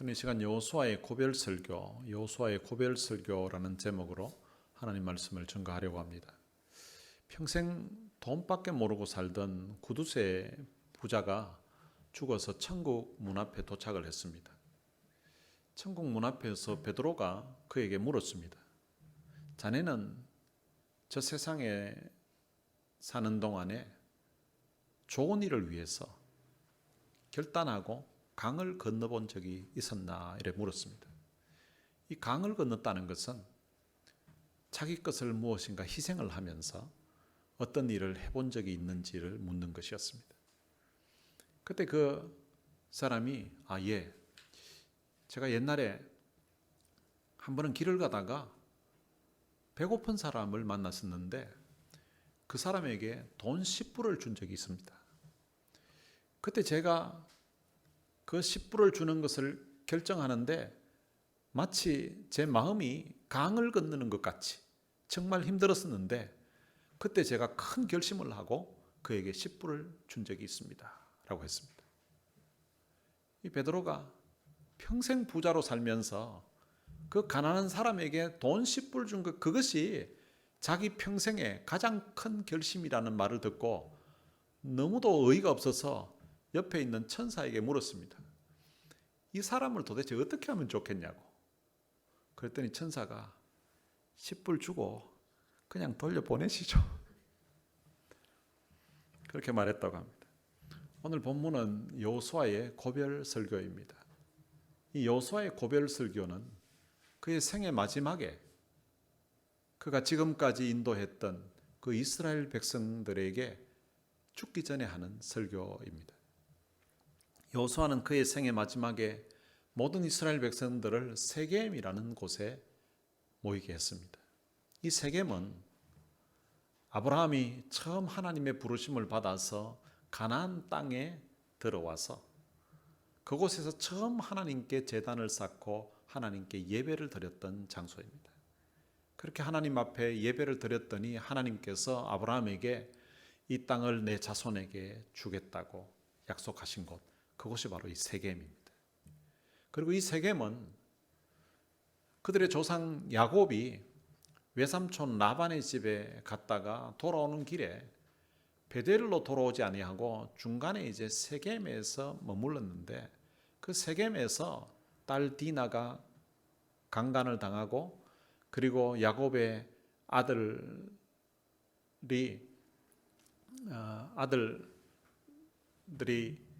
저는 이 시간 여호수아의 고별설교라는 제목으로 하나님 말씀을 전가하려고 합니다. 평생 돈밖에 모르고 살던 구두쇠 부자가 죽어서 천국 문 앞에 도착을 했습니다. 천국 문 앞에서 베드로가 그에게 물었습니다. 자네는 저 세상에 사는 동안에 좋은 일을 위해서 결단하고 강을 건너본 적이 있었나? 이래 물었습니다. 이 강을 건넜다는 것은 자기 것을 무엇인가 희생을 하면서 어떤 일을 해본 적이 있는지를 묻는 것이었습니다. 그때 그 사람이 예, 제가 옛날에 한 번은 길을 가다가 배고픈 사람을 만났었는데 그 사람에게 돈 10불을 준 적이 있습니다. 그때 제가 그 10불을 주는 것을 결정하는데 마치 제 마음이 강을 건너는 것 같이 정말 힘들었었는데 그때 제가 큰 결심을 하고 그에게 10불을 준 적이 있습니다 라고 했습니다. 이 베드로가 평생 부자로 살면서 그 가난한 사람에게 돈 10불 준 것, 그것이 자기 평생에 가장 큰 결심이라는 말을 듣고 너무도 어이가 없어서 옆에 있는 천사에게 물었습니다. 이 사람을 도대체 어떻게 하면 좋겠냐고. 그랬더니 천사가 10불 주고 그냥 돌려보내시죠. 그렇게 말했다고 합니다. 오늘 본문은 여호수아의 고별설교입니다. 이 여호수아의 고별설교는 그의 생애 마지막에 그가 지금까지 인도했던 그 이스라엘 백성들에게 죽기 전에 하는 설교입니다. 여호수아는 그의 생애 마지막에 모든 이스라엘 백성들을 세겜이라는 곳에 모이게 했습니다. 이 세겜은 아브라함이 처음 하나님의 부르심을 받아서 가나안 땅에 들어와서 그곳에서 처음 하나님께 제단을 쌓고 하나님께 예배를 드렸던 장소입니다. 그렇게 하나님 앞에 예배를 드렸더니 하나님께서 아브라함에게 이 땅을 내 자손에게 주겠다고 약속하신 곳, 그것이 바로 이 세겜입니다. 그리고 이 세겜은 그들의 조상 야곱이 외삼촌 라반의 집에 갔다가 돌아오는 길에 베델로 돌아오지 아니하고 중간에 이제 세겜에서 머물렀는데 그 세겜에서 딸 디나가 강간을 당하고 그리고 야곱의 아들들이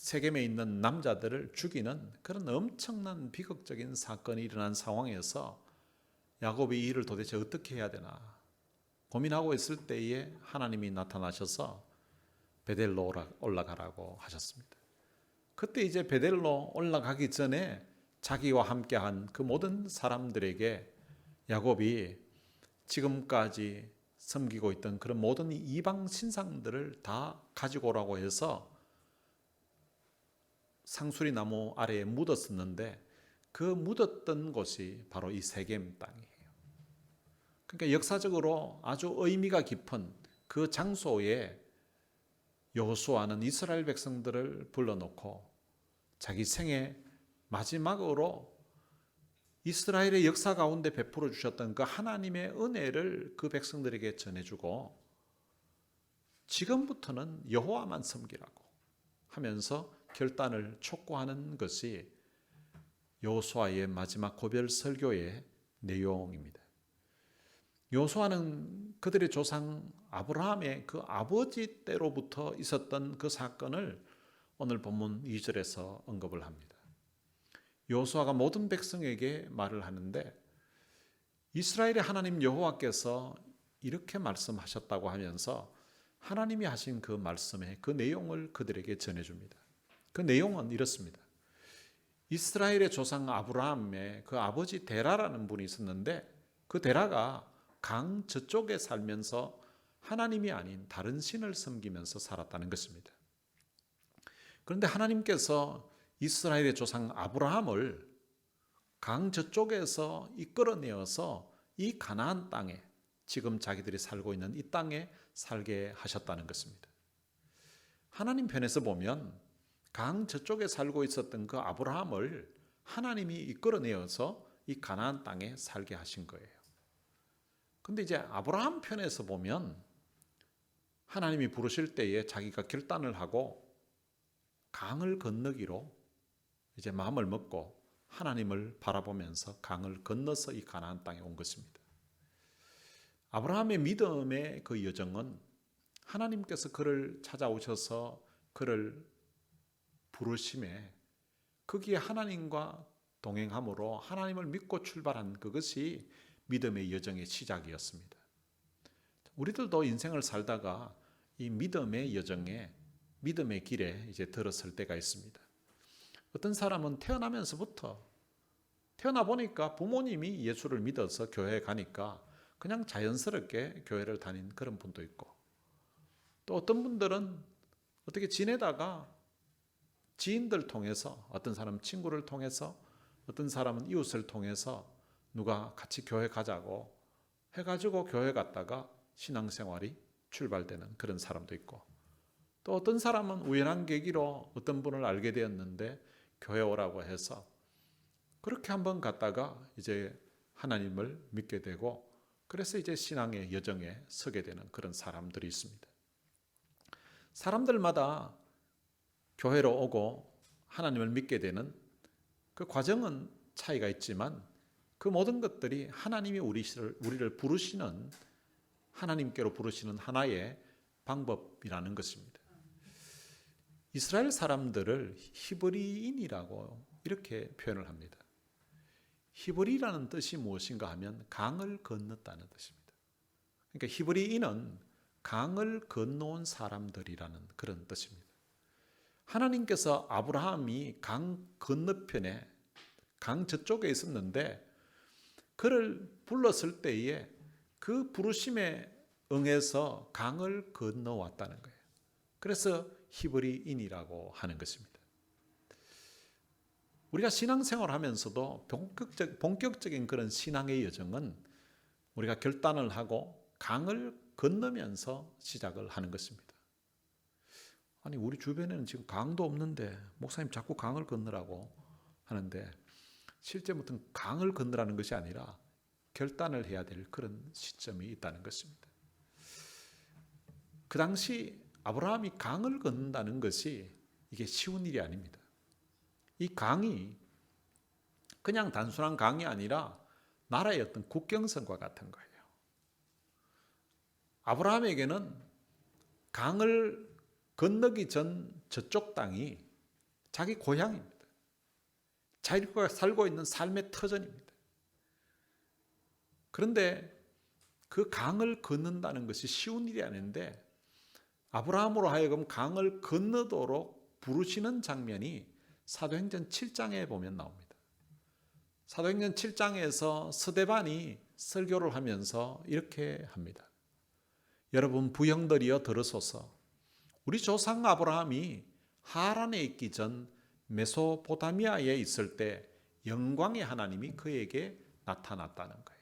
세겜에 있는 남자들을 죽이는 그런 엄청난 비극적인 사건이 일어난 상황에서 야곱이 이 일을 도대체 어떻게 해야 되나 고민하고 있을 때에 하나님이 나타나셔서 베델로 올라가라고 하셨습니다. 그때 이제 베델로 올라가기 전에 자기와 함께한 그 모든 사람들에게 야곱이 지금까지 섬기고 있던 그런 모든 이방 신상들을 다 가지고 오라고 해서 상수리 나무 아래에 묻었었는데 그 묻었던 곳이 바로 이 세겜 땅이에요. 그러니까 역사적으로 아주 의미가 깊은 그 장소에 여호수아는 이스라엘 백성들을 불러놓고 자기 생애 마지막으로 이스라엘의 역사 가운데 베풀어 주셨던 그 하나님의 은혜를 그 백성들에게 전해주고 지금부터는 여호와만 섬기라고 하면서 결단을 촉구하는 것이 여호수아의 마지막 고별 설교의 내용입니다. 여호수아는 그들의 조상 아브라함의 그 아버지 때로부터 있었던 그 사건을 오늘 본문 2절에서 언급을 합니다. 여호수아가 모든 백성에게 말을 하는데 이스라엘의 하나님 여호와께서 이렇게 말씀하셨다고 하면서 하나님이 하신 그 말씀의 그 내용을 그들에게 전해줍니다. 그 내용은 이렇습니다. 이스라엘의 조상 아브라함의 그 아버지 데라라는 분이 있었는데 그 데라가 강 저쪽에 살면서 하나님이 아닌 다른 신을 섬기면서 살았다는 것입니다. 그런데 하나님께서 이스라엘의 조상 아브라함을 강 저쪽에서 이끌어내어서 이 가나안 땅에 지금 자기들이 살고 있는 이 땅에 살게 하셨다는 것입니다. 하나님 편에서 보면 강 저쪽에 살고 있었던 그 아브라함을 하나님이 이끌어내어서 이 가나안 땅에 살게 하신 거예요. 근데 이제 아브라함 편에서 보면 하나님이 부르실 때에 자기가 결단을 하고 강을 건너기로 이제 마음을 먹고 하나님을 바라보면서 강을 건너서 이 가나안 땅에 온 것입니다. 아브라함의 믿음의 그 여정은 하나님께서 그를 찾아오셔서 그를 부르심에 거기에 하나님과 동행함으로 하나님을 믿고 출발한 그것이 믿음의 여정의 시작이었습니다. 우리들도 인생을 살다가 이 믿음의 여정에 믿음의 길에 이제 들었을 때가 있습니다. 어떤 사람은 태어나 보니까 부모님이 예수를 믿어서 교회에 가니까 그냥 자연스럽게 교회를 다닌 그런 분도 있고, 또 어떤 분들은 어떻게 지내다가 지인들 통해서, 어떤 사람은 친구를 통해서, 어떤 사람은 이웃을 통해서 누가 같이 교회 가자고 해가지고 교회 갔다가 신앙생활이 출발되는 그런 사람도 있고, 또 어떤 사람은 우연한 계기로 어떤 분을 알게 되었는데 교회 오라고 해서 그렇게 한번 갔다가 이제 하나님을 믿게 되고, 그래서 이제 신앙의 여정에 서게 되는 그런 사람들이 있습니다. 사람들마다 교회로 오고 하나님을 믿게 되는 그 과정은 차이가 있지만 그 모든 것들이 하나님이 우리를 부르시는, 하나님께로 부르시는 하나의 방법이라는 것입니다. 이스라엘 사람들을 히브리인이라고 이렇게 표현을 합니다. 히브리라는 뜻이 무엇인가 하면 강을 건넜다는 뜻입니다. 그러니까 히브리인은 강을 건너온 사람들이라는 그런 뜻입니다. 하나님께서 아브라함이 강 건너편에, 강 저쪽에 있었는데 그를 불렀을 때에 그 부르심에 응해서 강을 건너왔다는 거예요. 그래서 히브리인이라고 하는 것입니다. 우리가 신앙생활 하면서도 본격적인 그런 신앙의 여정은 우리가 결단을 하고 강을 건너면서 시작을 하는 것입니다. 아니, 우리 주변에는 지금 강도 없는데 목사님 자꾸 강을 건너라고 하는데, 실제부터는 강을 건너라는 것이 아니라 결단을 해야 될 그런 시점이 있다는 것입니다. 그 당시 아브라함이 강을 건넌다는 것이 이게 쉬운 일이 아닙니다. 이 강이 그냥 단순한 강이 아니라 나라의 어떤 국경선과 같은 거예요. 아브라함에게는 강을 건너기 전 저쪽 땅이 자기 고향입니다. 자기가 살고 있는 삶의 터전입니다. 그런데 그 강을 건넌다는 것이 쉬운 일이 아닌데 아브라함으로 하여금 강을 건너도록 부르시는 장면이 사도행전 7장에 보면 나옵니다. 사도행전 7장에서 스데반이 설교를 하면서 이렇게 합니다. 여러분 부형들이여 들으소서. 우리 조상 아브라함이 하란에 있기 전 메소포타미아에 있을 때 영광의 하나님이 그에게 나타났다는 거예요.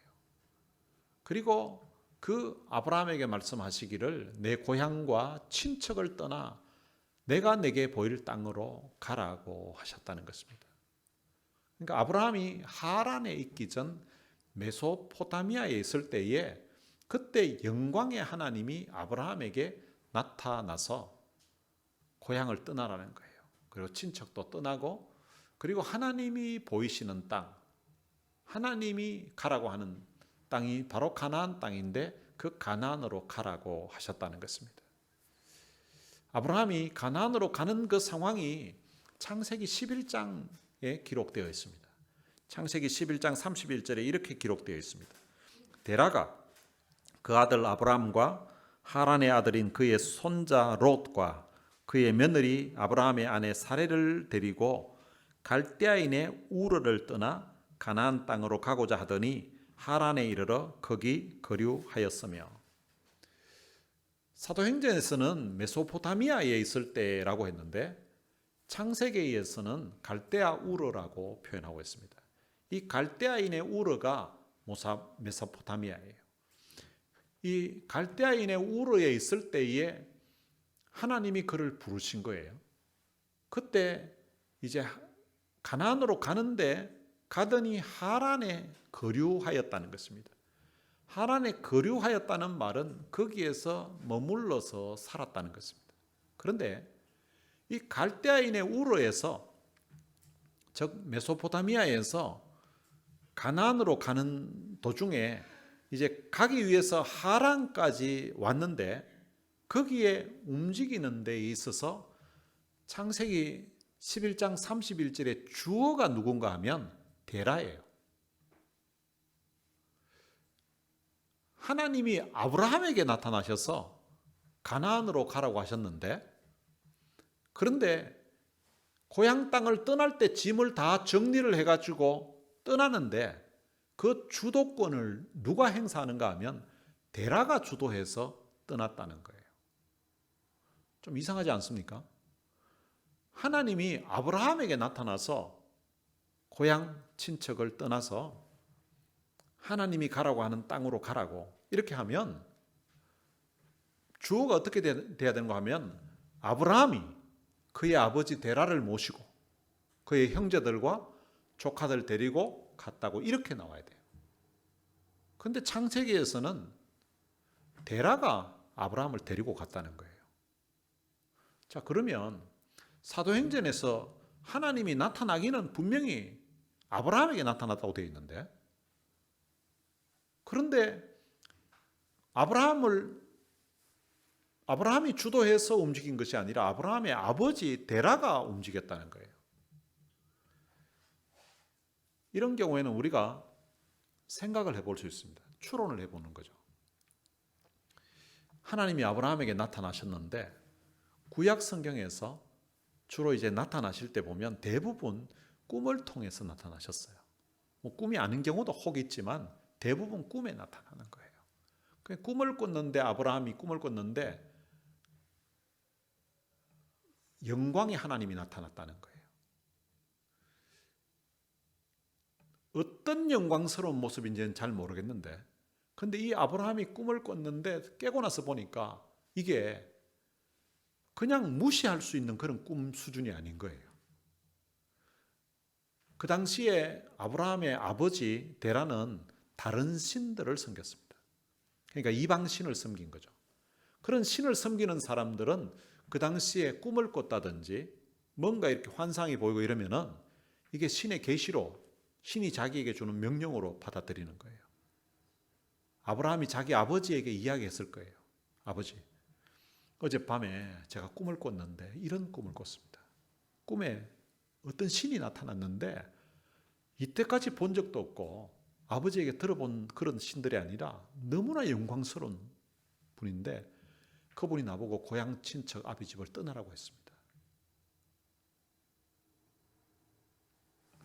그리고 그 아브라함에게 말씀하시기를 내 고향과 친척을 떠나 내가 내게 보일 땅으로 가라고 하셨다는 것입니다. 그러니까 아브라함이 하란에 있기 전 메소포타미아에 있을 때에 그때 영광의 하나님이 아브라함에게 나타나서 고향을 떠나라는 거예요. 그리고 친척도 떠나고, 그리고 하나님이 보이시는 땅, 하나님이 가라고 하는 땅이 바로 가나안 땅인데 그 가나안으로 가라고 하셨다는 것입니다. 아브라함이 가나안으로 가는 그 상황이 창세기 11장에 기록되어 있습니다. 창세기 11장 31절에 이렇게 기록되어 있습니다. 데라가 그 아들 아브라함과 하란의 아들인 그의 손자 롯과 그의 며느리 아브라함의 아내 사레를 데리고 갈대아인의 우르를 떠나 가나안 땅으로 가고자 하더니 하란에 이르러 거기 거류하였으며, 사도행전에서는 메소포타미아에 있을 때라고 했는데 창세기에서는 갈대아 우르라고 표현하고 있습니다. 이 갈대아인의 우르가 메소포타미아예요. 이 갈대아인의 우르에 있을 때에 하나님이 그를 부르신 거예요. 그때 이제 가나안으로 가는데 가더니 하란에 거류하였다는 것입니다. 하란에 거류하였다는 말은 거기에서 머물러서 살았다는 것입니다. 그런데 이 갈대아인의 우르에서, 즉 메소포타미아에서 가나안으로 가는 도중에 이제 가기 위해서 하란까지 왔는데 거기에 움직이는 데 있어서 창세기 11장 31절에 주어가 누군가 하면 데라예요. 하나님이 아브라함에게 나타나셔서 가나안으로 가라고 하셨는데, 그런데 고향 땅을 떠날 때 짐을 다 정리를 해가지고 떠나는데 그 주도권을 누가 행사하는가 하면 데라가 주도해서 떠났다는 거예요. 좀 이상하지 않습니까? 하나님이 아브라함에게 나타나서 고향 친척을 떠나서 하나님이 가라고 하는 땅으로 가라고 이렇게 하면 주어가 어떻게 돼야 되는가 하면 아브라함이 그의 아버지 데라를 모시고 그의 형제들과 조카들 데리고 갔다고 이렇게 나와야 돼요. 그런데 창세기에서는 데라가 아브라함을 데리고 갔다는 거예요. 자, 그러면 사도행전에서 하나님이 나타나기는 분명히 아브라함에게 나타났다고 되어 있는데, 그런데 아브라함이 주도해서 움직인 것이 아니라 아브라함의 아버지 데라가 움직였다는 거예요. 이런 경우에는 우리가 생각을 해볼 수 있습니다. 추론을 해보는 거죠. 하나님이 아브라함에게 나타나셨는데 구약 성경에서 주로 이제 나타나실 때 보면 대부분 꿈을 통해서 나타나셨어요. 뭐 꿈이 아닌 경우도 혹 있지만 대부분 꿈에 나타나는 거예요. 꿈을 꿨는데, 아브라함이 꿈을 꿨는데 영광의 하나님이 나타났다는 거예요. 어떤 영광스러운 모습인지는 잘 모르겠는데, 근데 이 아브라함이 꿈을 꿨는데 깨고 나서 보니까 이게 그냥 무시할 수 있는 그런 꿈 수준이 아닌 거예요. 그 당시에 아브라함의 아버지 데라는 다른 신들을 섬겼습니다. 그러니까 이방 신을 섬긴 거죠. 그런 신을 섬기는 사람들은 그 당시에 꿈을 꿨다든지 뭔가 이렇게 환상이 보이고 이러면은 이게 신의 계시로, 신이 자기에게 주는 명령으로 받아들이는 거예요. 아브라함이 자기 아버지에게 이야기했을 거예요. 아버지, 어젯밤에 제가 꿈을 꿨는데 이런 꿈을 꿨습니다. 꿈에 어떤 신이 나타났는데 이때까지 본 적도 없고 아버지에게 들어본 그런 신들이 아니라 너무나 영광스러운 분인데 그분이 나보고 고향 친척 아비 집을 떠나라고 했습니다.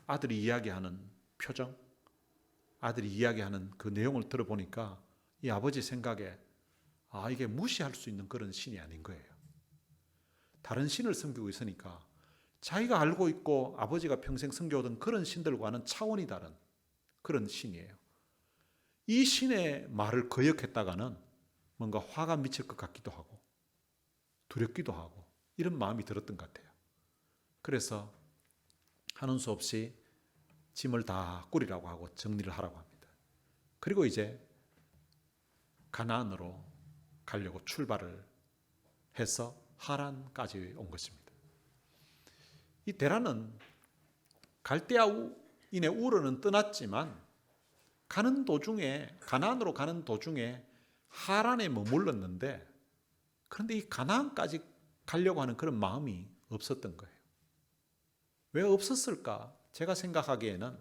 아들이 이야기하는 표정, 아들이 이야기하는 그 내용을 들어보니까 이 아버지 생각에 이게 무시할 수 있는 그런 신이 아닌 거예요. 다른 신을 섬기고 있으니까 자기가 알고 있고 아버지가 평생 섬겨오던 그런 신들과는 차원이 다른 그런 신이에요. 이 신의 말을 거역했다가는 뭔가 화가 미칠 것 같기도 하고 두렵기도 하고 이런 마음이 들었던 것 같아요. 그래서 하는 수 없이 짐을 다 꾸리라고 하고 정리를 하라고 합니다. 그리고 이제 가나안으로 가려고 출발을 해서 하란까지 온 것입니다. 이 데라는 갈대아인의 우르는 떠났지만 가는 도중에, 가나안으로 가는 도중에 하란에 머물렀는데, 그런데 이 가나안까지 가려고 하는 그런 마음이 없었던 거예요. 왜 없었을까? 제가 생각하기에는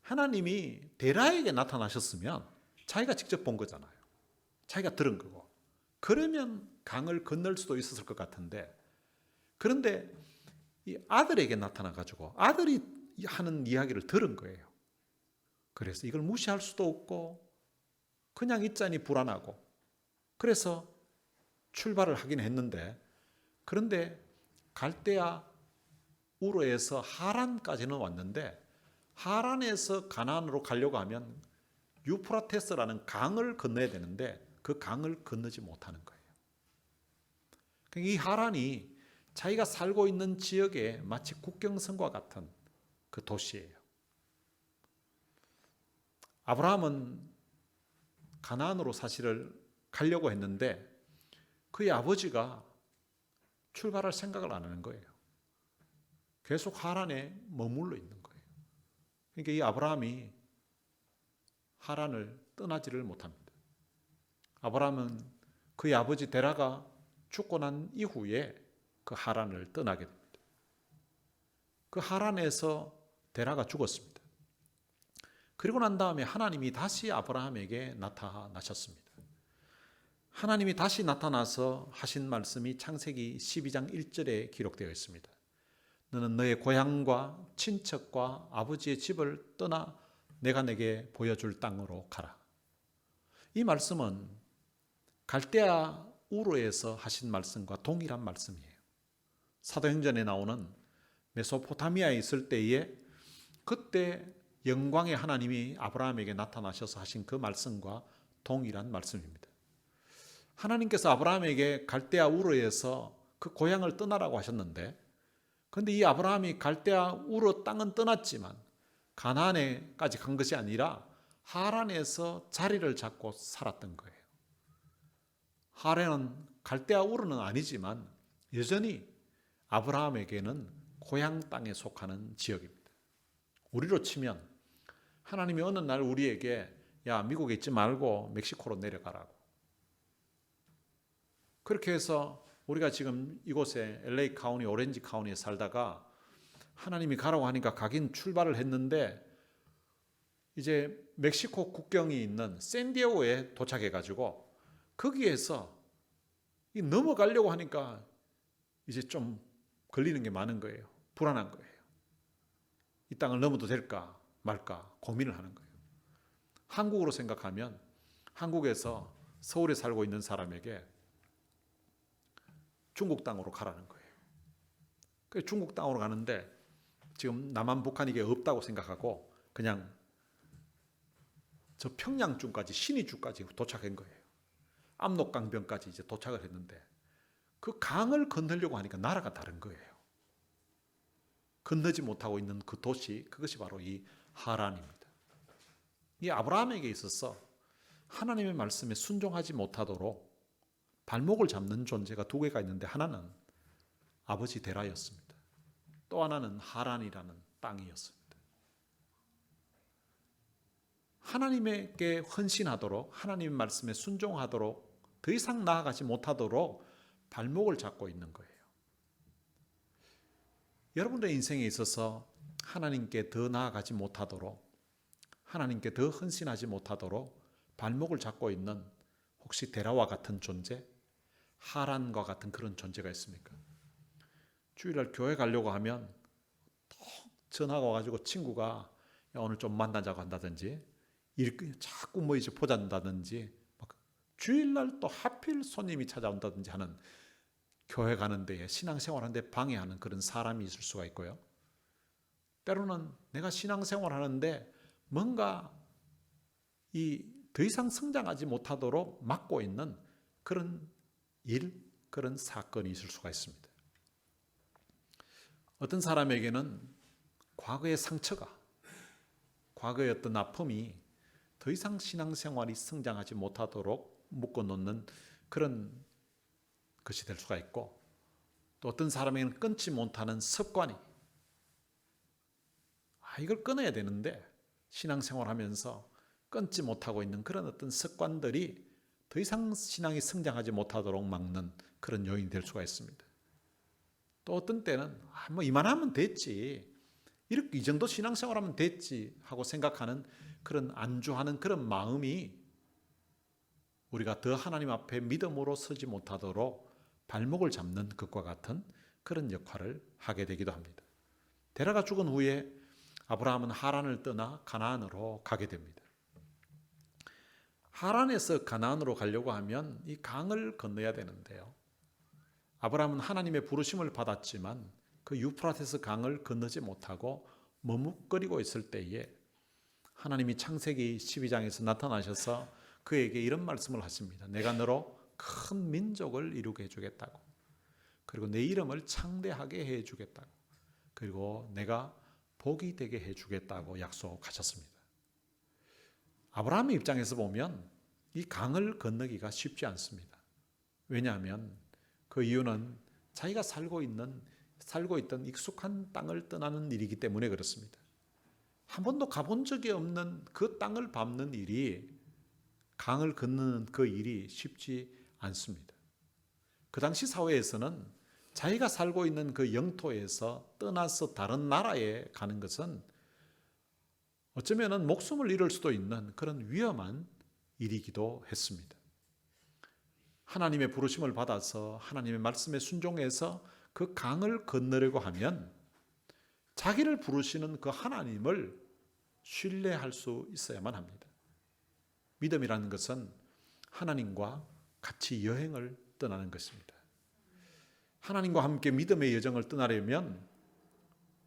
하나님이 데라에게 나타나셨으면 자기가 직접 본 거잖아요. 자기가 들은 거고. 그러면 강을 건널 수도 있었을 것 같은데, 그런데 이 아들에게 나타나가지고 아들이 하는 이야기를 들은 거예요. 그래서 이걸 무시할 수도 없고 그냥 있자니 불안하고 그래서 출발을 하긴 했는데, 그런데 갈대아 우르에서 하란까지는 왔는데 하란에서 가나안으로 가려고 하면 유프라테스라는 강을 건너야 되는데 그 강을 건너지 못하는 거예요. 이 하란이 자기가 살고 있는 지역에 마치 국경선과 같은 그 도시예요. 아브라함은 가나안으로 사실을 가려고 했는데 그의 아버지가 출발할 생각을 안 하는 거예요. 계속 하란에 머물러 있는 거예요. 그러니까 이 아브라함이 하란을 떠나지를 못합니다. 아브라함은 그의 아버지 데라가 죽고 난 이후에 그 하란을 떠나게 됩니다. 그 하란에서 데라가 죽었습니다. 그리고 난 다음에 하나님이 다시 아브라함에게 나타나셨습니다. 하나님이 다시 나타나서 하신 말씀이 창세기 12장 1절에 기록되어 있습니다. 너는 너의 고향과 친척과 아버지의 집을 떠나 내가 내게 보여줄 땅으로 가라. 이 말씀은 갈대아 우르에서 하신 말씀과 동일한 말씀이에요. 사도행전에 나오는 메소포타미아에 있을 때에 그때 영광의 하나님이 아브라함에게 나타나셔서 하신 그 말씀과 동일한 말씀입니다. 하나님께서 아브라함에게 갈대아 우르에서 그 고향을 떠나라고 하셨는데, 그런데 이 아브라함이 갈대아 우르 땅은 떠났지만 가나안에까지 간 것이 아니라 하란에서 자리를 잡고 살았던 거예요. 하란은 갈대아 우르는 아니지만 여전히 아브라함에게는 고향 땅에 속하는 지역입니다. 우리로 치면 하나님이 어느 날 우리에게 야, 미국에 있지 말고 멕시코로 내려가라고. 그렇게 해서 우리가 지금 이곳에 LA 카운티, 오렌지 카운티에 살다가 하나님이 가라고 하니까 가긴 출발을 했는데 이제 멕시코 국경이 있는 샌디에고에 도착해가지고 거기에서 넘어가려고 하니까 이제 좀 걸리는 게 많은 거예요. 불안한 거예요. 이 땅을 넘어도 될까 말까 고민을 하는 거예요. 한국으로 생각하면 한국에서 서울에 살고 있는 사람에게 중국 땅으로 가라는 거예요. 그래서 중국 땅으로 가는데 지금 남한 북한 이게 없다고 생각하고 그냥 저 평양주까지 신의주까지 도착한 거예요. 압록강변까지 이제 도착을 했는데 그 강을 건너려고 하니까 나라가 다른 거예요. 건너지 못하고 있는 그 도시, 그것이 바로 이 하란입니다. 이 아브라함에게 있어서 하나님의 말씀에 순종하지 못하도록 발목을 잡는 존재가 두 개가 있는데 하나는 아버지 데라였습니다. 또 하나는 하란이라는 땅이었습니다. 하나님에게 헌신하도록 하나님의 말씀에 순종하도록 더 이상 나아가지 못하도록 발목을 잡고 있는 거예요. 여러분의 인생에 있어서 하나님께 더 나아가지 못하도록 하나님께 더 헌신하지 못하도록 발목을 잡고 있는 혹시 데라와 같은 존재, 하란과 같은 그런 존재가 있습니까? 주일날 교회 가려고 하면 톡 전화가 와가지고 친구가 야, 오늘 좀 만나자고 한다든지 자꾸 뭐 이제 보잔다든지 주일날 또 하필 손님이 찾아온다든지 하는 교회 가는 데에 신앙생활하는데 방해하는 그런 사람이 있을 수가 있고요. 때로는 내가 신앙생활하는데 뭔가 더 이상 성장하지 못하도록 막고 있는 그런 일, 그런 사건이 있을 수가 있습니다. 어떤 사람에게는 과거의 상처가, 과거의 어떤 아픔이 더 이상 신앙생활이 성장하지 못하도록 묶어놓는 그런 것이 될 수가 있고, 또 어떤 사람에게는 끊지 못하는 습관이 이걸 끊어야 되는데 신앙생활하면서 끊지 못하고 있는 그런 어떤 습관들이 더 이상 신앙이 성장하지 못하도록 막는 그런 요인이 될 수가 있습니다. 또 어떤 때는 뭐 이만하면 됐지, 이렇게 이 정도 신앙생활하면 됐지 하고 생각하는 그런 안주하는 그런 마음이 우리가 더 하나님 앞에 믿음으로 서지 못하도록 발목을 잡는 것과 같은 그런 역할을 하게 되기도 합니다. 데라가 죽은 후에 아브라함은 하란을 떠나 가나안으로 가게 됩니다. 하란에서 가나안으로 가려고 하면 이 강을 건너야 되는데요. 아브라함은 하나님의 부르심을 받았지만 그 유프라테스 강을 건너지 못하고 머뭇거리고 있을 때에 하나님이 창세기 12장에서 나타나셔서 그에게 이런 말씀을 하십니다. 내가 너로 큰 민족을 이루게 해주겠다고. 그리고 내 이름을 창대하게 해주겠다고. 그리고 내가 복이 되게 해주겠다고 약속하셨습니다. 아브라함의 입장에서 보면 이 강을 건너기가 쉽지 않습니다. 왜냐하면 그 이유는 자기가 살고 있던 익숙한 땅을 떠나는 일이기 때문에 그렇습니다. 한 번도 가본 적이 없는 그 땅을 밟는 일이, 강을 건너는 그 일이 쉽지 않습니다. 그 당시 사회에서는 자기가 살고 있는 그 영토에서 떠나서 다른 나라에 가는 것은 어쩌면 목숨을 잃을 수도 있는 그런 위험한 일이기도 했습니다. 하나님의 부르심을 받아서 하나님의 말씀에 순종해서 그 강을 건너려고 하면 자기를 부르시는 그 하나님을 신뢰할 수 있어야만 합니다. 믿음이라는 것은 하나님과 같이 여행을 떠나는 것입니다. 하나님과 함께 믿음의 여정을 떠나려면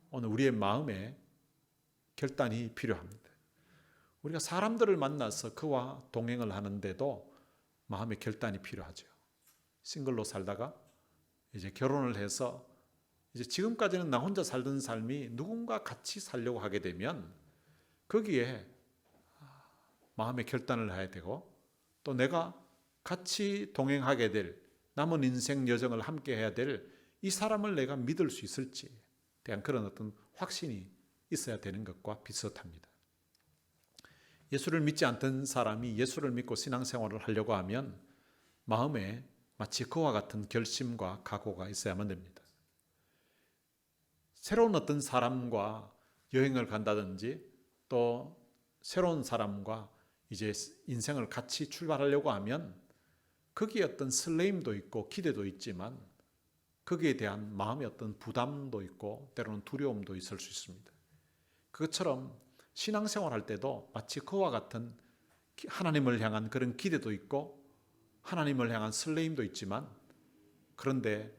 오늘 우리의 마음에 결단이 필요합니다. 우리가 사람들을 만나서 그와 동행을 하는데도 마음의 결단이 필요하죠. 싱글로 살다가 이제 결혼을 해서 이제 지금까지는 나 혼자 살던 삶이 누군가 같이 살려고 하게 되면 거기에 마음의 결단을 해야 되고, 또 내가 같이 동행하게 될 남은 인생 여정을 함께 해야 될 이 사람을 내가 믿을 수 있을지에 대한 그런 어떤 확신이 있어야 되는 것과 비슷합니다. 예수를 믿지 않던 사람이 예수를 믿고 신앙생활을 하려고 하면 마음에 마치 그와 같은 결심과 각오가 있어야만 됩니다. 새로운 어떤 사람과 여행을 간다든지 또 새로운 사람과 이제 인생을 같이 출발하려고 하면 거기에 어떤 설레임도 있고 기대도 있지만 거기에 대한 마음의 어떤 부담도 있고 때로는 두려움도 있을 수 있습니다. 그것처럼 신앙생활할 때도 마치 그와 같은 하나님을 향한 그런 기대도 있고 하나님을 향한 설레임도 있지만 그런데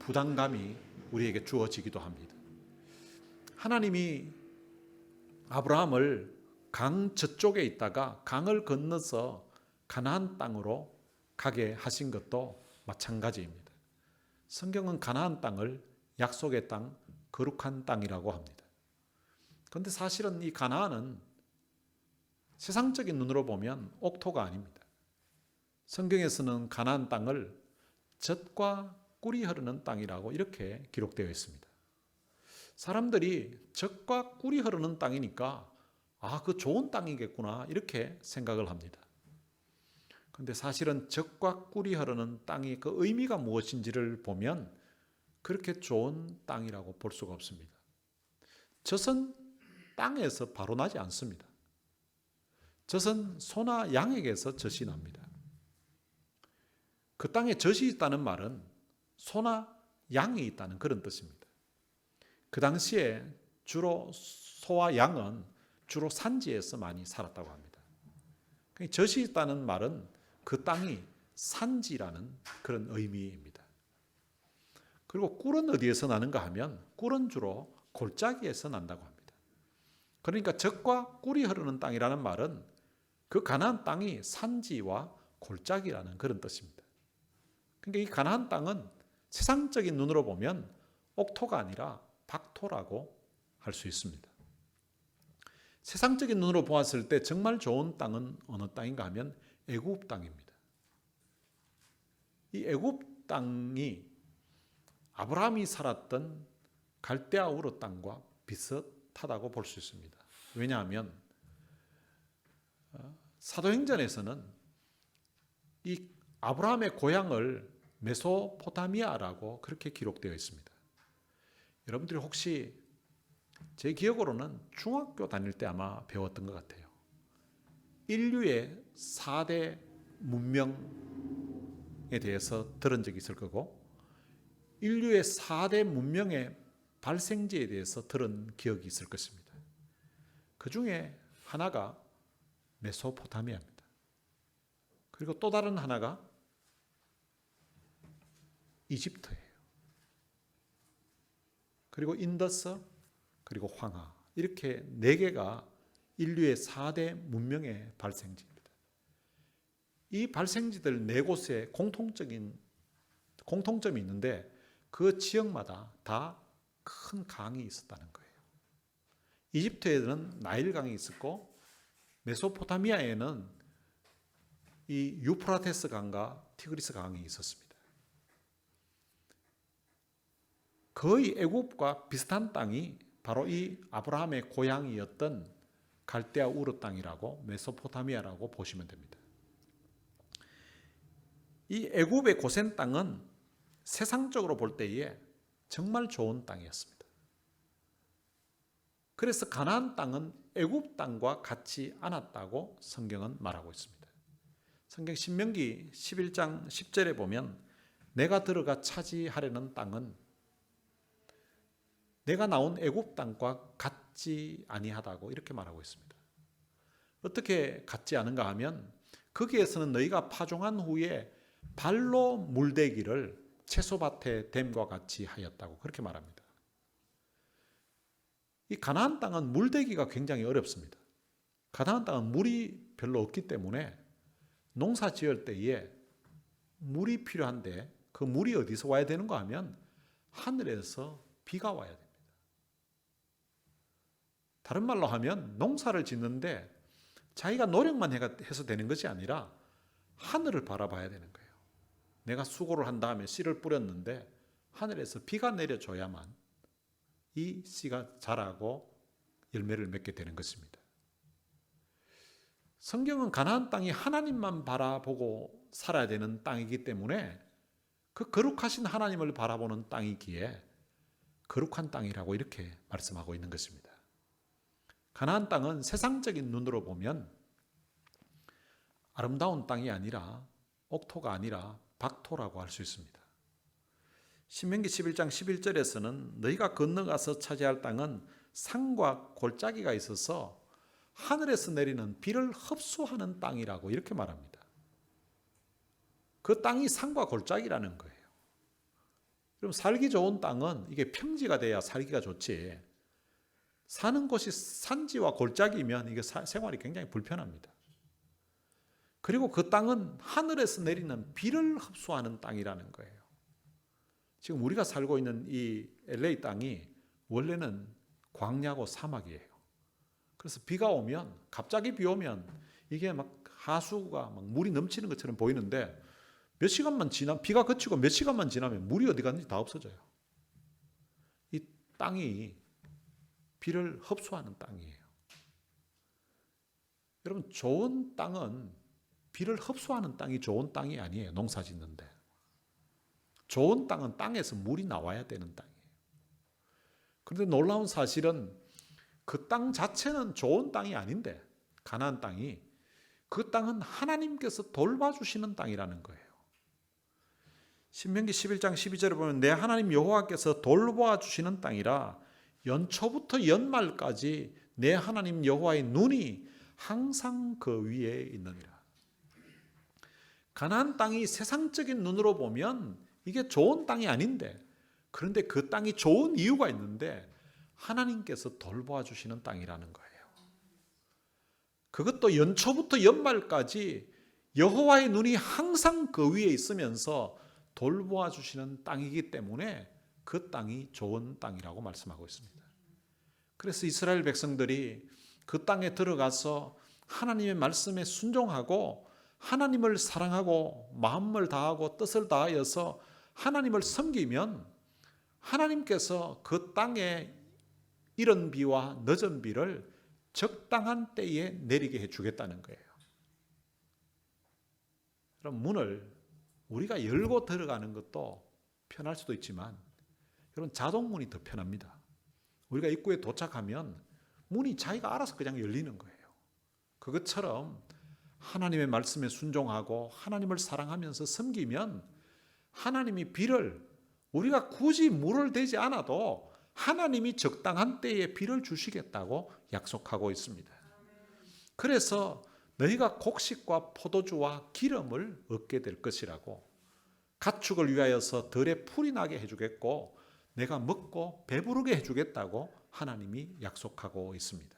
부담감이 우리에게 주어지기도 합니다. 하나님이 아브라함을 강 저쪽에 있다가 강을 건너서 가나안 땅으로 가게 하신 것도 마찬가지입니다. 성경은 가나안 땅을 약속의 땅, 거룩한 땅이라고 합니다. 그런데 사실은 이 가나안은 세상적인 눈으로 보면 옥토가 아닙니다. 성경에서는 가나안 땅을 젖과 꿀이 흐르는 땅이라고 이렇게 기록되어 있습니다. 사람들이 젖과 꿀이 흐르는 땅이니까 그 좋은 땅이겠구나 이렇게 생각을 합니다. 그런데 사실은 젖과 꿀이 흐르는 땅이 그 의미가 무엇인지를 보면 그렇게 좋은 땅이라고 볼 수가 없습니다. 젖은 땅에서 바로 나지 않습니다. 젖은 소나 양에게서 젖이 납니다. 그 땅에 젖이 있다는 말은 소나 양이 있다는 그런 뜻입니다. 그 당시에 주로 소와 양은 주로 산지에서 많이 살았다고 합니다. 젖이 있다는 말은 그 땅이 산지라는 그런 의미입니다. 그리고 꿀은 어디에서 나는가 하면 꿀은 주로 골짜기에서 난다고 합니다. 그러니까 젖과 꿀이 흐르는 땅이라는 말은 그 가나안 땅이 산지와 골짜기라는 그런 뜻입니다. 그러니까 이 가나안 땅은 세상적인 눈으로 보면 옥토가 아니라 박토라고 할 수 있습니다. 세상적인 눈으로 보았을 때 정말 좋은 땅은 어느 땅인가 하면 애굽 땅입니다. 이 애굽 땅이 아브라함이 살았던 갈대아 우르 땅과 비슷하다고 볼 수 있습니다. 왜냐하면 사도행전에서는 이 아브라함의 고향을 메소포타미아라고 그렇게 기록되어 있습니다. 여러분들이 혹시 제 기억으로는 중학교 다닐 때 아마 배웠던 것 같아요. 인류의 4대 문명에 대해서 들은 적이 있을 거고 인류의 4대 문명의 발생지에 대해서 들은 기억이 있을 것입니다. 그 중에 하나가 메소포타미아입니다. 그리고 또 다른 하나가 이집트예요. 그리고 인더스, 그리고 황하, 이렇게 4개가 인류의 4대 문명의 발생지입니다. 이 발생지들 4곳에 공통점이 있는데 그 지역마다 다 큰 강이 있었다는 거예요. 이집트에는 나일강이 있었고 메소포타미아에는 이 유프라테스 강과 티그리스 강이 있었습니다. 거의 애굽과 비슷한 땅이 바로 이 아브라함의 고향이었던 갈대아 우르 땅이라고 메소포타미아라고 보시면 됩니다. 이 애굽의 고센 땅은 세상적으로 볼 때에 정말 좋은 땅이었습니다. 그래서 가나안 땅은 애굽 땅과 같지 않았다고 성경은 말하고 있습니다. 성경 신명기 11장 10절에 보면 내가 들어가 차지하려는 땅은 내가 나온 애굽 땅과 같지 아니하다고 이렇게 말하고 있습니다. 어떻게 같지 않은가 하면 거기에서는 너희가 파종한 후에 발로 물대기를 채소밭에 댐과 같이 하였다고 그렇게 말합니다. 이 가나안 땅은 물대기가 굉장히 어렵습니다. 가나안 땅은 물이 별로 없기 때문에 농사 지을 때에 물이 필요한데 그 물이 어디서 와야 되는가 하면 하늘에서 비가 와야 됩니다. 다른 말로 하면 농사를 짓는데 자기가 노력만 해서 되는 것이 아니라 하늘을 바라봐야 되는 거예요. 내가 수고를 한 다음에 씨를 뿌렸는데 하늘에서 비가 내려줘야만 이 씨가 자라고 열매를 맺게 되는 것입니다. 성경은 가나안 땅이 하나님만 바라보고 살아야 되는 땅이기 때문에 그 거룩하신 하나님을 바라보는 땅이기에 거룩한 땅이라고 이렇게 말씀하고 있는 것입니다. 가나안 땅은 세상적인 눈으로 보면 아름다운 땅이 아니라 옥토가 아니라 박토라고 할 수 있습니다. 신명기 11장 11절에서는 너희가 건너가서 차지할 땅은 산과 골짜기가 있어서 하늘에서 내리는 비를 흡수하는 땅이라고 이렇게 말합니다. 그 땅이 산과 골짜기라는 거예요. 그럼 살기 좋은 땅은 이게 평지가 돼야 살기가 좋지. 사는 곳이 산지와 골짜기면 이게 생활이 굉장히 불편합니다. 그리고 그 땅은 하늘에서 내리는 비를 흡수하는 땅이라는 거예요. 지금 우리가 살고 있는 이 LA 땅이 원래는 광야고 사막이에요. 그래서 비가 오면 갑자기 비 오면 이게 막 하수가 막 물이 넘치는 것처럼 보이는데 몇 시간만 비가 그치고 몇 시간만 지나면 물이 어디 갔는지 다 없어져요. 이 땅이 비를 흡수하는 땅이에요. 여러분 좋은 땅은 비를 흡수하는 땅이 좋은 땅이 아니에요. 농사 짓는데. 좋은 땅은 땅에서 물이 나와야 되는 땅이에요. 그런데 놀라운 사실은 그 땅 자체는 좋은 땅이 아닌데 가나안 땅이 그 땅은 하나님께서 돌봐주시는 땅이라는 거예요. 신명기 11장 12절에 보면 내 하나님 여호와께서 돌봐주시는 땅이라 연초부터 연말까지 내 하나님 여호와의 눈이 항상 그 위에 있느니라. 가나안 땅이 세상적인 눈으로 보면 이게 좋은 땅이 아닌데 그런데 그 땅이 좋은 이유가 있는데 하나님께서 돌보아 주시는 땅이라는 거예요. 그것도 연초부터 연말까지 여호와의 눈이 항상 그 위에 있으면서 돌보아 주시는 땅이기 때문에 그 땅이 좋은 땅이라고 말씀하고 있습니다. 그래서 이스라엘 백성들이 그 땅에 들어가서 하나님의 말씀에 순종하고 하나님을 사랑하고 마음을 다하고 뜻을 다하여서 하나님을 섬기면 하나님께서 그 땅에 이른 비와 늦은 비를 적당한 때에 내리게 해주겠다는 거예요. 그럼 문을 우리가 열고 들어가는 것도 편할 수도 있지만 여러분 자동문이 더 편합니다. 우리가 입구에 도착하면 문이 자기가 알아서 그냥 열리는 거예요. 그것처럼 하나님의 말씀에 순종하고 하나님을 사랑하면서 섬기면 하나님이 비를 우리가 굳이 물을 대지 않아도 하나님이 적당한 때에 비를 주시겠다고 약속하고 있습니다. 그래서 너희가 곡식과 포도주와 기름을 얻게 될 것이라고 가축을 위하여서 들에 풀이 나게 해주겠고 내가 먹고 배부르게 해주겠다고 하나님이 약속하고 있습니다.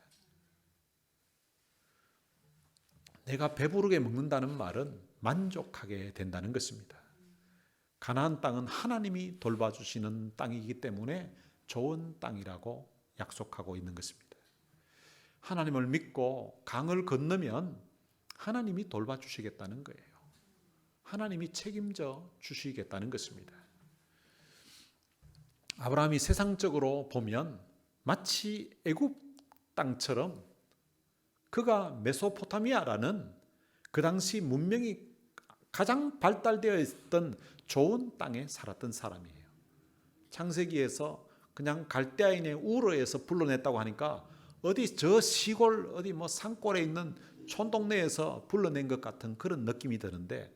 내가 배부르게 먹는다는 말은 만족하게 된다는 것입니다. 가나안 땅은 하나님이 돌봐주시는 땅이기 때문에 좋은 땅이라고 약속하고 있는 것입니다. 하나님을 믿고 강을 건너면 하나님이 돌봐주시겠다는 거예요. 하나님이 책임져 주시겠다는 것입니다. 아브라함이 세상적으로 보면 마치 애굽 땅처럼 그가 메소포타미아라는 그 당시 문명이 가장 발달되어 있던 좋은 땅에 살았던 사람이에요. 창세기에서 그냥 갈대아인의 우르에서 불러냈다고 하니까 어디 저 시골 어디 뭐 산골에 있는 촌동네에서 불러낸 것 같은 그런 느낌이 드는데,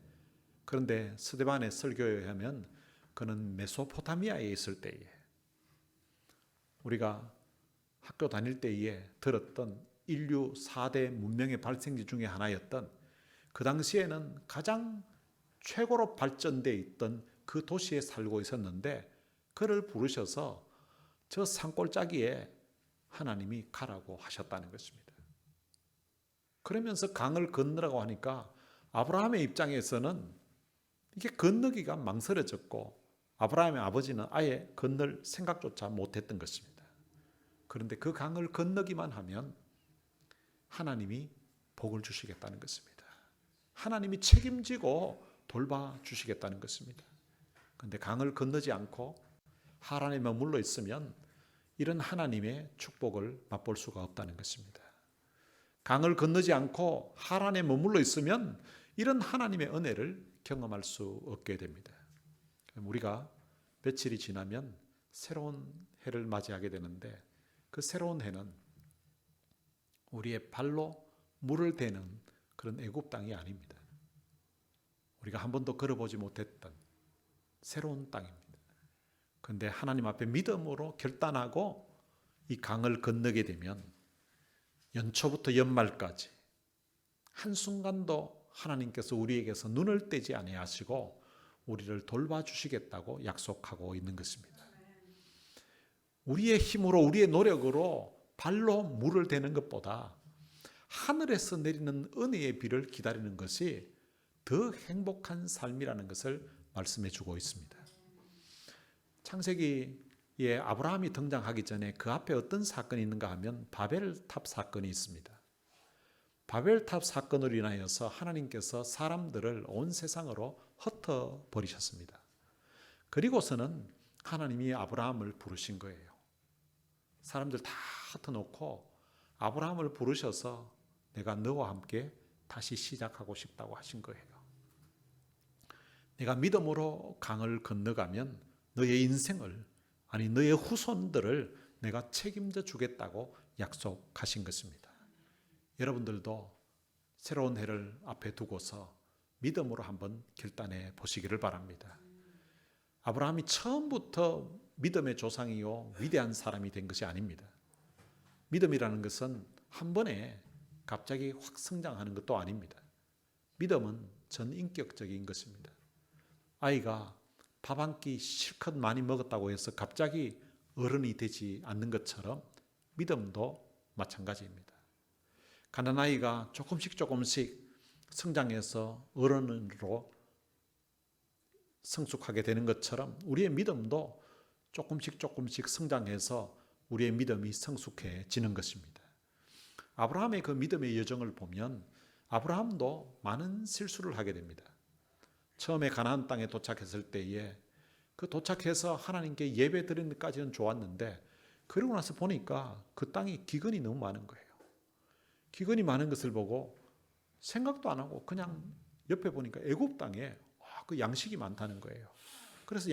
그런데 스데반의 설교에 의하면 그는 메소포타미아에 있을 때에 우리가 학교 다닐 때에 들었던 인류 4대 문명의 발생지 중에 하나였던, 그 당시에는 가장 최고로 발전되어 있던 그 도시에 살고 있었는데 그를 부르셔서 저 산골짜기에 하나님이 가라고 하셨다는 것입니다. 그러면서 강을 건너라고 하니까 아브라함의 입장에서는 이게 건너기가 망설여졌고 아브라함의 아버지는 아예 건널 생각조차 못했던 것입니다. 그런데 그 강을 건너기만 하면 하나님이 복을 주시겠다는 것입니다. 하나님이 책임지고 돌봐주시겠다는 것입니다. 그런데 강을 건너지 않고 하란에 머물러 있으면 이런 하나님의 축복을 맛볼 수가 없다는 것입니다. 강을 건너지 않고 하란에 머물러 있으면 이런 하나님의 은혜를 경험할 수 없게 됩니다. 우리가 며칠이 지나면 새로운 해를 맞이하게 되는데 그 새로운 해는 우리의 발로 물을 대는 그런 애굽 땅이 아닙니다. 우리가 한 번도 걸어보지 못했던 새로운 땅입니다. 그런데 하나님 앞에 믿음으로 결단하고 이 강을 건너게 되면 연초부터 연말까지 한순간도 하나님께서 우리에게서 눈을 떼지 아니하시고 우리를 돌봐주시겠다고 약속하고 있는 것입니다. 우리의 힘으로 우리의 노력으로 발로 물을 대는 것보다 하늘에서 내리는 은혜의 비를 기다리는 것이 더 행복한 삶이라는 것을 말씀해 주고 있습니다. 창세기에 아브라함이 등장하기 전에 그 앞에 어떤 사건이 있는가 하면 바벨탑 사건이 있습니다. 바벨탑 사건으로 인하여서 하나님께서 사람들을 온 세상으로 흩어버리셨습니다. 그리고서는 하나님이 아브라함을 부르신 거예요. 사람들 다 흩어놓고 아브라함을 부르셔서 내가 너와 함께 다시 시작하고 싶다고 하신 거예요. 내가 믿음으로 강을 건너가면 너의 인생을, 아니 너의 후손들을 내가 책임져 주겠다고 약속하신 것입니다. 여러분들도 새로운 해를 앞에 두고서 믿음으로 한번 결단해 보시기를 바랍니다. 아브라함이 처음부터 믿음의 조상이요 위대한 사람이 된 것이 아닙니다. 믿음이라는 것은 한 번에 갑자기 확 성장하는 것도 아닙니다. 믿음은 전인격적인 것입니다. 아이가 밥 한 끼 실컷 많이 먹었다고 해서 갑자기 어른이 되지 않는 것처럼 믿음도 마찬가지입니다. 가난아이가 조금씩 성장해서 어른으로 성숙하게 되는 것처럼 우리의 믿음도 조금씩 성장해서 우리의 믿음이 성숙해지는 것입니다. 아브라함의 그 믿음의 여정을 보면 아브라함도 많은 실수를 하게 됩니다. 처음에 가나안 땅에 도착했을 때에 그 도착해서 하나님께 예배 드리는 데까지는 좋았는데 그러고 나서 보니까 그 땅이 기근이 너무 많은 거예요. 기근이 많은 것을 보고 생각도 안 하고 그냥 옆에 보니까 애굽 땅에 그 양식이 많다는 거예요. 그래서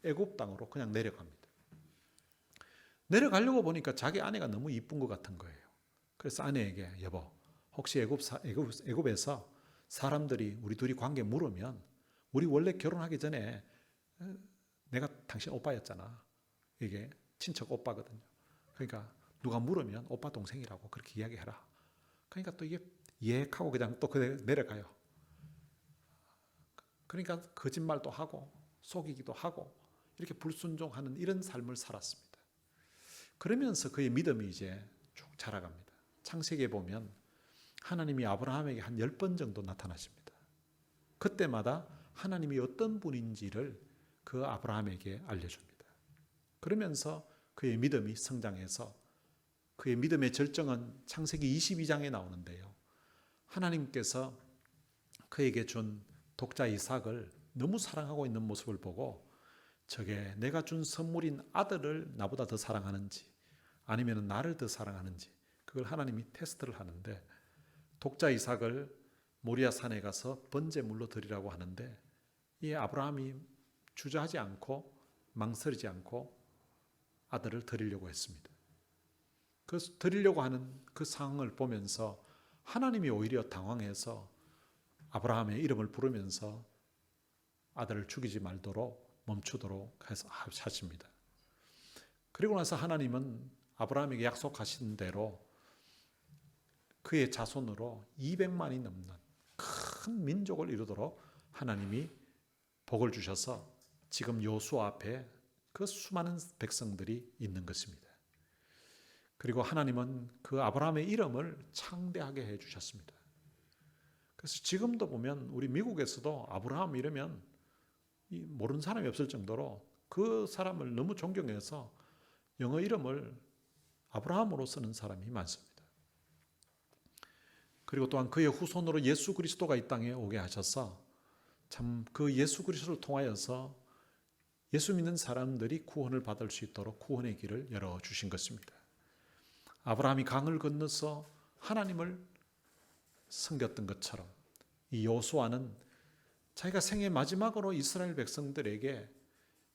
애굽 땅으로 그냥 내려갑니다. 내려가려고 보니까 자기 아내가 너무 이쁜 것 같은 거예요. 그래서 아내에게 여보, 혹시 애굽에서 사람들이 우리 둘이 관계 물으면 우리 원래 결혼하기 전에 내가 당신 오빠였잖아. 이게 친척 오빠거든요. 그러니까 누가 물으면 오빠 동생이라고 그렇게 이야기해라. 그러니까 또 이게 예하고 그냥 또 내려가요. 그러니까 거짓말도 하고 속이기도 하고 이렇게 불순종하는 이런 삶을 살았습니다. 그러면서 그의 믿음이 이제 쭉 자라갑니다. 창세기에 보면 하나님이 아브라함에게 한 10번 정도 나타나십니다. 그때마다 하나님이 어떤 분인지를 그 아브라함에게 알려줍니다. 그러면서 그의 믿음이 성장해서 그의 믿음의 절정은 창세기 22장에 나오는데요. 하나님께서 그에게 준 독자 이삭을 너무 사랑하고 있는 모습을 보고 저게 내가 준 선물인 아들을 나보다 더 사랑하는지 아니면 나를 더 사랑하는지 그걸 하나님이 테스트를 하는데 독자 이삭을 모리아 산에 가서 번제물로 드리라고 하는데 이 아브라함이 주저하지 않고 망설이지 않고 아들을 드리려고 했습니다. 그 드리려고 하는 그 상황을 보면서 하나님이 오히려 당황해서 아브라함의 이름을 부르면서 아들을 죽이지 말도록 멈추도록 해서 하십니다. 그리고 나서 하나님은 아브라함에게 약속하신 대로 그의 자손으로 200만이 넘는 큰 민족을 이루도록 하나님이 복을 주셔서 지금 여호수아 앞에 그 수많은 백성들이 있는 것입니다. 그리고 하나님은 그 아브라함의 이름을 창대하게 해주셨습니다. 그래서 지금도 보면 우리 미국에서도 아브라함 이러면 모르는 사람이 없을 정도로 그 사람을 너무 존경해서 영어 이름을 아브라함으로 쓰는 사람이 많습니다. 그리고 또한 그의 후손으로 예수 그리스도가 이 땅에 오게 하셔서 참 그 예수 그리스도를 통하여서 예수 믿는 사람들이 구원을 받을 수 있도록 구원의 길을 열어주신 것입니다. 아브라함이 강을 건너서 하나님을 섬겼던 것처럼 이 여호수아는 자기가 생애 마지막으로 이스라엘 백성들에게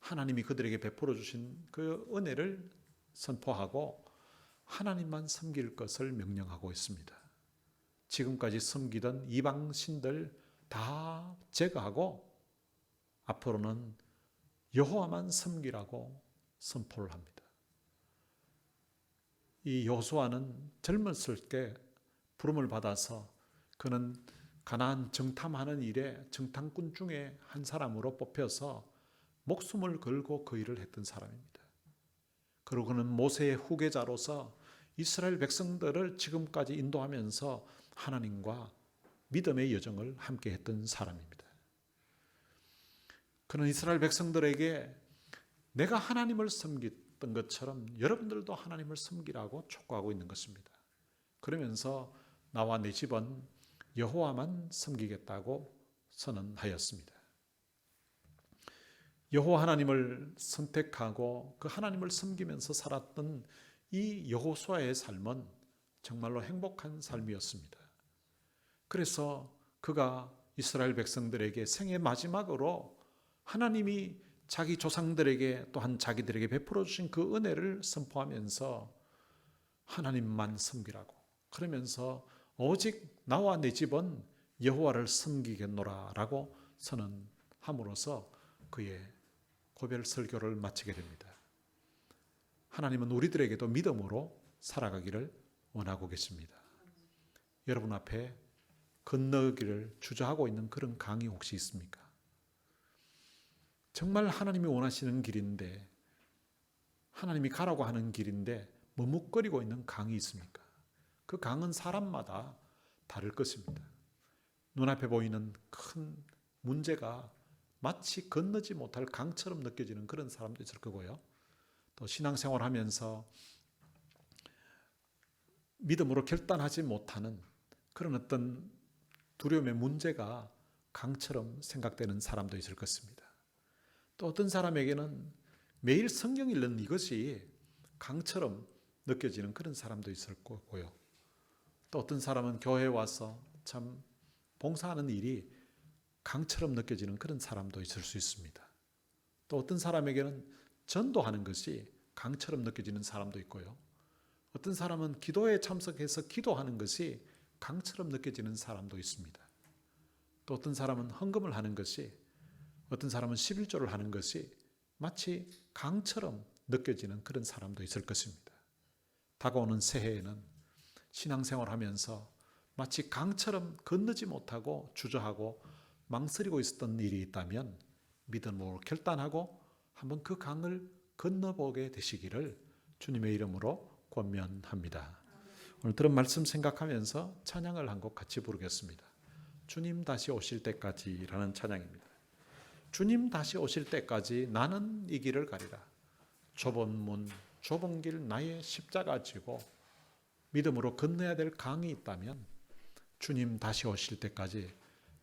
하나님이 그들에게 베풀어 주신 그 은혜를 선포하고 하나님만 섬길 것을 명령하고 있습니다. 지금까지 섬기던 이방 신들 다 제거하고 앞으로는 여호와만 섬기라고 선포를 합니다. 이 여호수아는 젊었을 때 부름을 받아서 그는 가나안 정탐하는 일에 정탐꾼 중에 한 사람으로 뽑혀서 목숨을 걸고 그 일을 했던 사람입니다. 그리고 그는 모세의 후계자로서 이스라엘 백성들을 지금까지 인도하면서 하나님과 믿음의 여정을 함께 했던 사람입니다. 그는 이스라엘 백성들에게 내가 하나님을 섬겼던 것처럼 여러분들도 하나님을 섬기라고 촉구하고 있는 것입니다. 그러면서 나와 내 집은 여호와만 섬기겠다고 선언하였습니다. 여호와 하나님을 선택하고 그 하나님을 섬기면서 살았던 이 여호수아의 삶은 정말로 행복한 삶이었습니다. 그래서 그가 이스라엘 백성들에게 생애 마지막으로 하나님이 자기 조상들에게 또한 자기들에게 베풀어 주신 그 은혜를 선포하면서 하나님만 섬기라고 그러면서 오직 나와 내 집은 여호와를 섬기겠노라 라고 선언함으로써 그의 고별 설교를 마치게 됩니다. 하나님은 우리들에게도 믿음으로 살아가기를 원하고 계십니다. 여러분 앞에 건너기를 주저하고 있는 그런 강이 혹시 있습니까? 정말 하나님이 원하시는 길인데 하나님이 가라고 하는 길인데 머뭇거리고 있는 강이 있습니까? 그 강은 사람마다 다를 것입니다. 눈앞에 보이는 큰 문제가 마치 건너지 못할 강처럼 느껴지는 그런 사람도 있을 거고요. 또 신앙생활하면서 믿음으로 결단하지 못하는 그런 어떤 두려움의 문제가 강처럼 생각되는 사람도 있을 것입니다. 또 어떤 사람에게는 매일 성경 읽는 이것이 강처럼 느껴지는 그런 사람도 있을 거고요. 또 어떤 사람은 교회에 와서 참 봉사하는 일이 강처럼 느껴지는 그런 사람도 있을 수 있습니다. 또 어떤 사람에게는 전도하는 것이 강처럼 느껴지는 사람도 있고요. 어떤 사람은 기도에 참석해서 기도하는 것이 강처럼 느껴지는 사람도 있습니다. 또 어떤 사람은 헌금을 하는 것이, 어떤 사람은 11조를 하는 것이 마치 강처럼 느껴지는 그런 사람도 있을 것입니다. 다가오는 새해에는 신앙생활하면서 마치 강처럼 건너지 못하고 주저하고 망설이고 있었던 일이 있다면 믿음으로 결단하고 한번 그 강을 건너보게 되시기를 주님의 이름으로 권면합니다. 오늘 들은 말씀 생각하면서 찬양을 한 곡 같이 부르겠습니다. 주님 다시 오실 때까지라는 찬양입니다. 주님 다시 오실 때까지 나는 이 길을 가리라. 좁은 문 좁은 길 나의 십자가 지고 믿음으로 건너야 될 강이 있다면 주님 다시 오실 때까지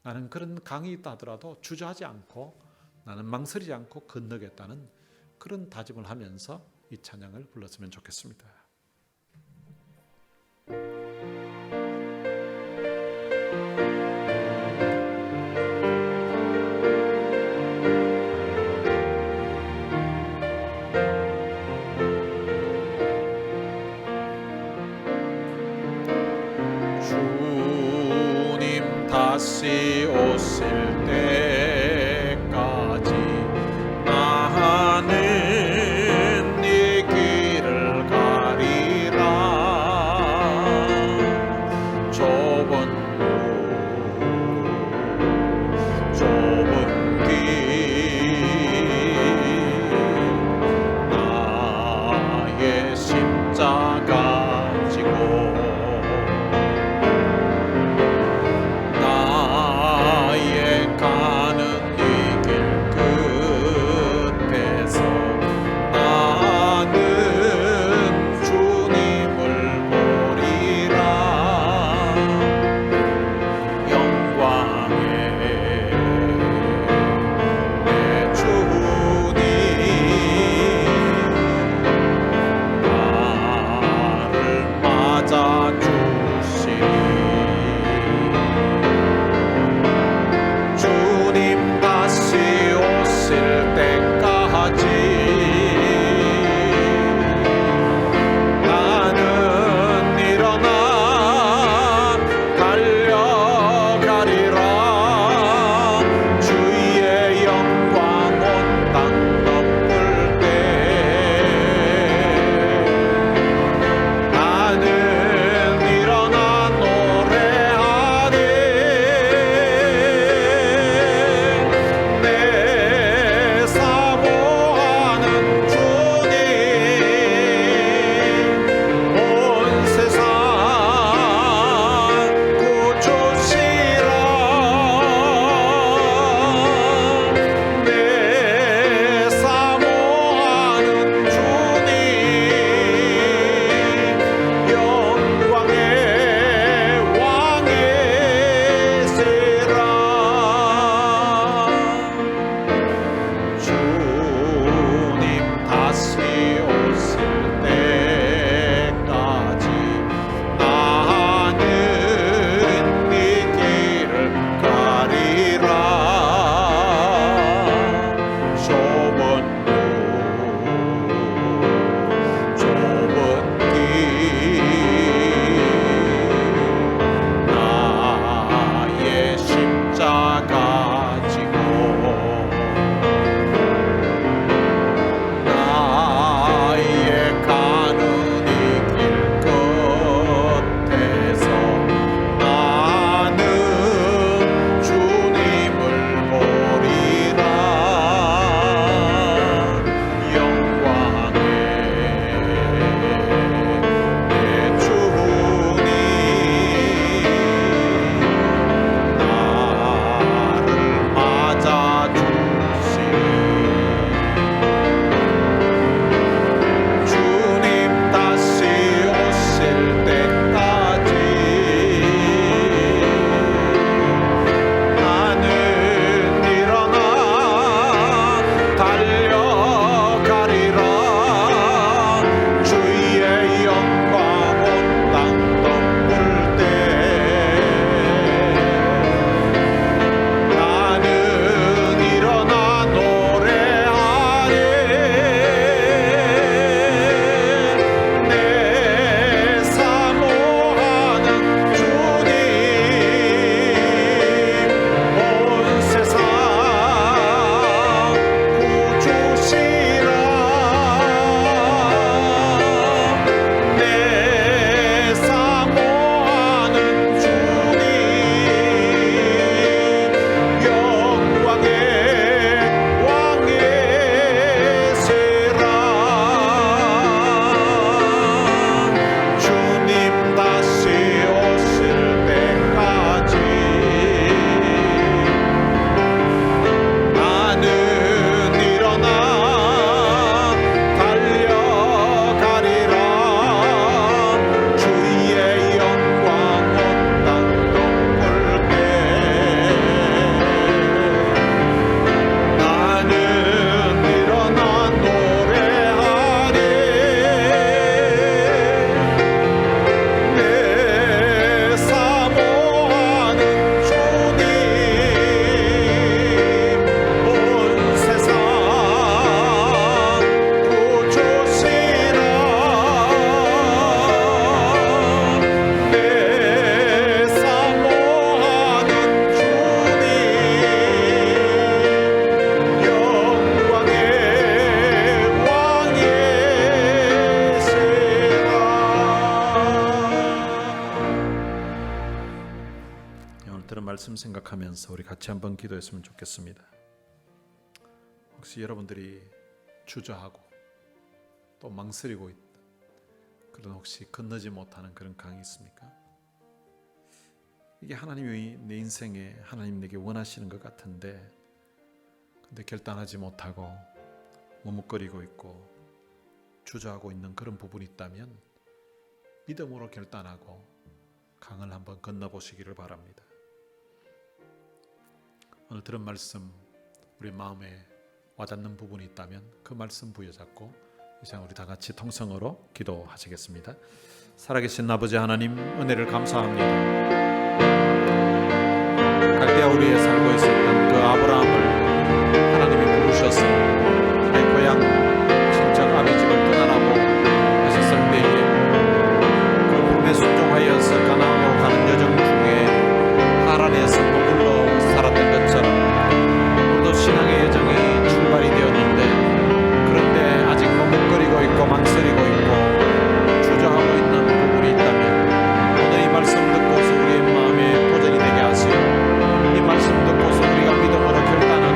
나는 그런 강이 있다 하더라도 주저하지 않고 나는 망설이지 않고 건너겠다는 그런 다짐을 하면서 이 찬양을 불렀으면 좋겠습니다. 주님 다시 오실 때까지 나는 이 길을 가리라. 좁은 길 나의 십자가 지고 나의 가는 이 길 끝에서 나는 주님을 보리라. 영광의 내 주님 나를 맞아주시리. 주님 다시 오실 때까지 나는 일어나 달려가리라. 주의 영광 온 땅 덮을 때 나는 들은 말씀 생각하면서 우리 같이 한번 기도했으면 좋겠습니다. 혹시 여러분들이 주저하고 또 망설이고 있다, 그런 혹시 건너지 못하는 그런 강이 있습니까? 이게 하나님이 내 인생에 하나님 내게 원하시는 것 같은데 근데 결단하지 못하고 머뭇거리고 있고 주저하고 있는 그런 부분이 있다면 믿음으로 결단하고 강을 한번 건너보시기를 바랍니다. 오늘 들은 말씀 우리 마음에 와닿는 부분이 있다면 그 말씀 부여잡고 이제 우리 다 같이 통성으로 기도하시겠습니다. 살아계신 아버지 하나님, 은혜를 감사합니다. 갈대아 우리에 살고 있었던 그 아브라함을 하나님이 부르셔서 내 고향 친척 아비집을 떠나라고 하셨을 때에 그 품에 순종하여서 가나안으로 가는 여정 중에 하란에서 머물러 살았던 것처럼 우리도 신앙의 여정이 출발이 되었는데 그런데 아직 머뭇거리고 있고 망설이고 있고 주저하고 있는 부분이 있다면 오늘 이 말씀 듣고서 우리의 마음에 도전이 되게 하시고 이 말씀 듣고서 우리가 믿음으로 결단하고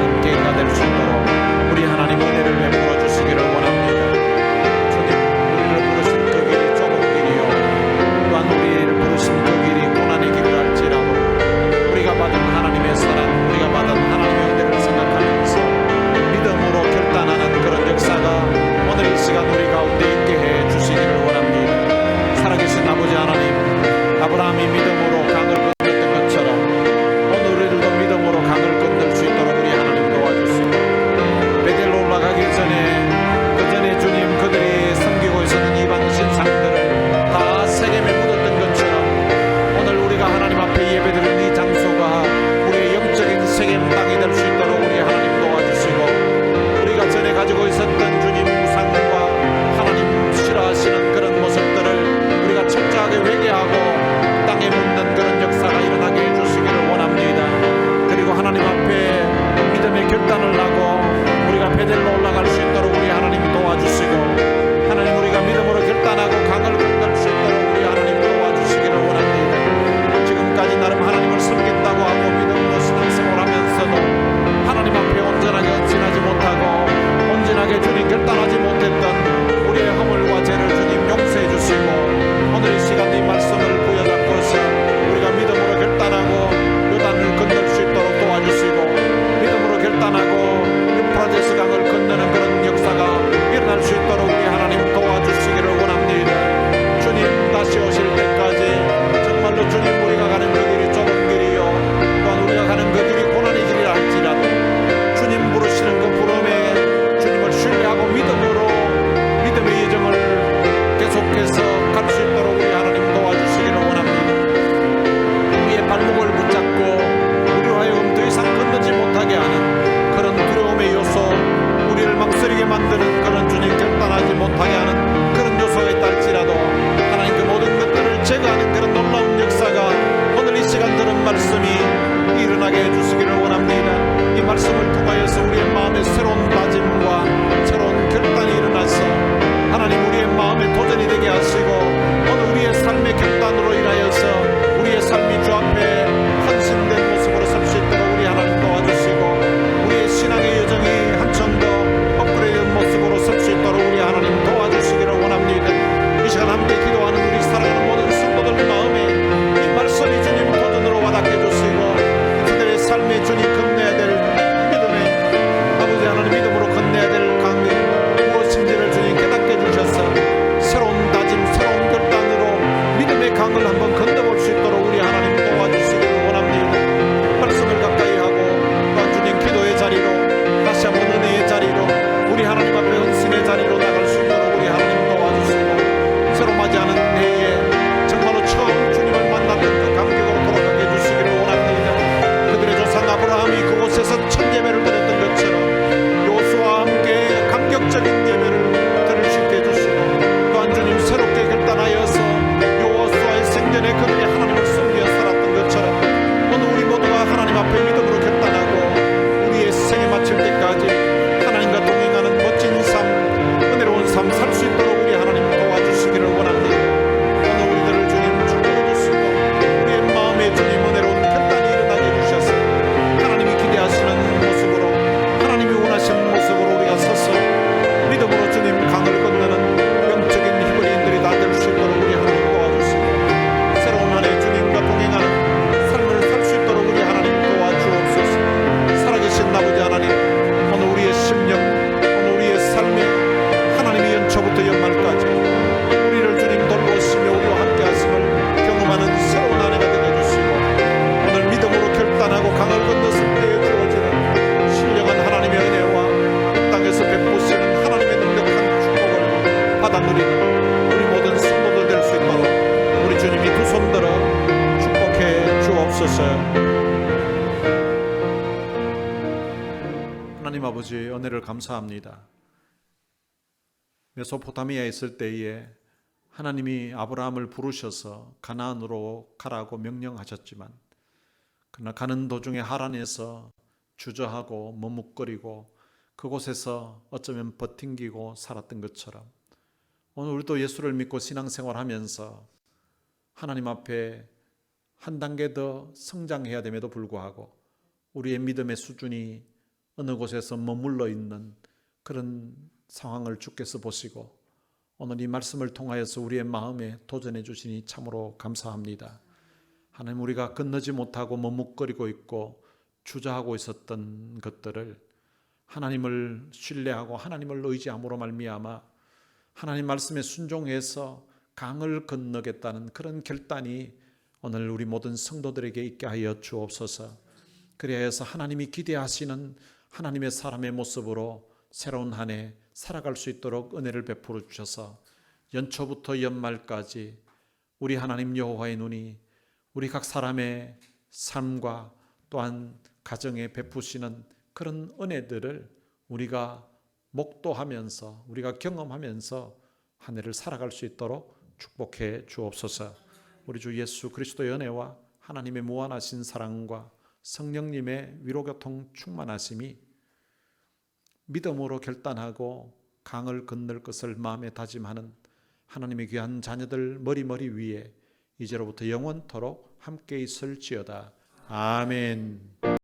주옵소서. 하나님 아버지, 은혜를 감사합니다. 메소포타미아에 있을 때에 하나님이 아브라함을 부르셔서 가나안으로 가라고 명령하셨지만, 그러나 가는 도중에 하란에서 주저하고 머뭇거리고 그곳에서 어쩌면 버팅기고 살았던 것처럼, 오늘 우리도 예수를 믿고 신앙생활하면서 하나님 앞에 한 단계 더 성장해야 됨에도 불구하고 우리의 믿음의 수준이 어느 곳에서 머물러 있는 그런 상황을 주께서 보시고 오늘 이 말씀을 통하여서 우리의 마음에 도전해 주시니 참으로 감사합니다. 하나님, 우리가 건너지 못하고 머뭇거리고 있고 주저하고 있었던 것들을 하나님을 신뢰하고 하나님을 의지함으로 말미암아 하나님 말씀에 순종해서 강을 건너겠다는 그런 결단이 오늘 우리 모든 성도들에게 있게 하여 주옵소서. 그리하여서 하나님이 기대하시는 하나님의 사람의 모습으로 새로운 한 해 살아갈 수 있도록 은혜를 베풀어 주셔서 연초부터 연말까지 우리 하나님 여호와의 눈이 우리 각 사람의 삶과 또한 가정에 베푸시는 그런 은혜들을 우리가 목도하면서 우리가 경험하면서 한 해를 살아갈 수 있도록 축복해 주옵소서. 우리 주 예수 그리스도의 은혜와 하나님의 무한하신 사랑과 성령님의 위로교통 충만하심이 믿음으로 결단하고 강을 건널 것을 마음에 다짐하는 하나님의 귀한 자녀들 머리머리 위에 이제로부터 영원토록 함께 있을지어다. 아멘.